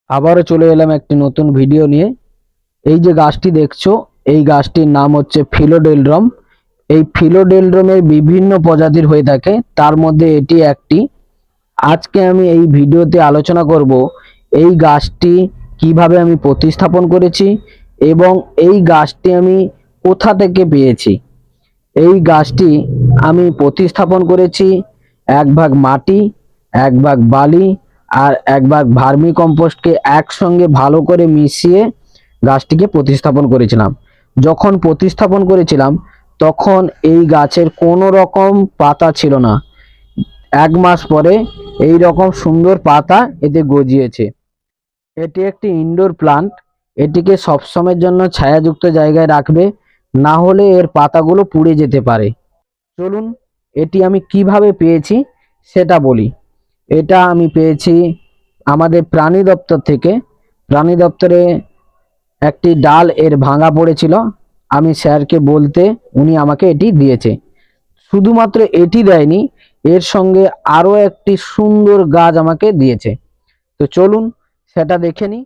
আবারও চলে এলাম একটি নতুন ভিডিও নিয়ে। এই যে গাছটি দেখছো, এই গাছটির নাম হচ্ছে ফিলোডেলড্রম। এই ফিলোডেলড্রমের বিভিন্ন প্রজাতির হয়ে থাকে, তার মধ্যে এটি একটি। আজকে আমি এই ভিডিওতে আলোচনা করব এই গাছটি কিভাবে আমি প্রতিস্থাপন করেছি এবং এই গাছটি আমি কোথা থেকে পেয়েছি। এই গাছটি আমি প্রতিস্থাপন করেছি এক ভাগ মাটি, এক ভাগ বালি আর এক ভাগ ভার্মি কম্পোস্টকে একসঙ্গে ভালো করে মিশিয়ে গাছটিকে প্রতিস্থাপন করেছিলাম। যখন প্রতিস্থাপন করেছিলাম তখন এই গাছের কোনো রকম পাতা ছিল না। 1 মাস পরে এই রকম সুন্দর পাতা এতে গজিয়েছে। এটি একটি ইনডোর প্লান্ট। এটিকে সবসময়ের জন্য ছায়াযুক্ত জায়গায় রাখবে, না হলে এর পাতাগুলো পুড়ে যেতে পারে। চলুন এটি আমি কিভাবে পেয়েছি সেটা বলি। এটা আমি পেয়েছি আমাদের প্রাণী দপ্তর থেকে। প্রাণী দপ্তরে একটি ডাল এর ভাঙা পড়েছিল, আমি স্যারকে বলতে উনি আমাকে এটি দিয়েছে। শুধুমাত্র এটি দেয়নি, এর সঙ্গে আরো একটি সুন্দর গাছ আমাকে দিয়েছে। তো চলুন সেটা দেখে নিই।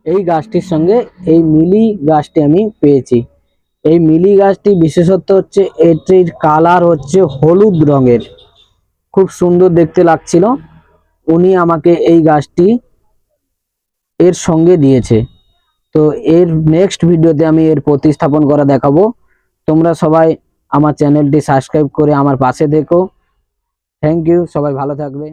এই গাছটির সঙ্গে এই মিলি গাছটি আমি পেয়েছি। এই মিলি গাছটি বিশেষত্ব হচ্ছে এটির কালার হচ্ছে হলুদ রঙের, খুব সুন্দর দেখতে লাগছিল। উনি আমাকে এই গাছটি এর সঙ্গে দিয়েছে। তো এর নেক্সট ভিডিওতে আমি এর প্রতিস্থাপন করা দেখাবো। তোমরা সবাই আমার চ্যানেলটি সাবস্ক্রাইব করে আমার পাশে থেকো। থ্যাংক ইউ, সবাই ভালো থাকবে।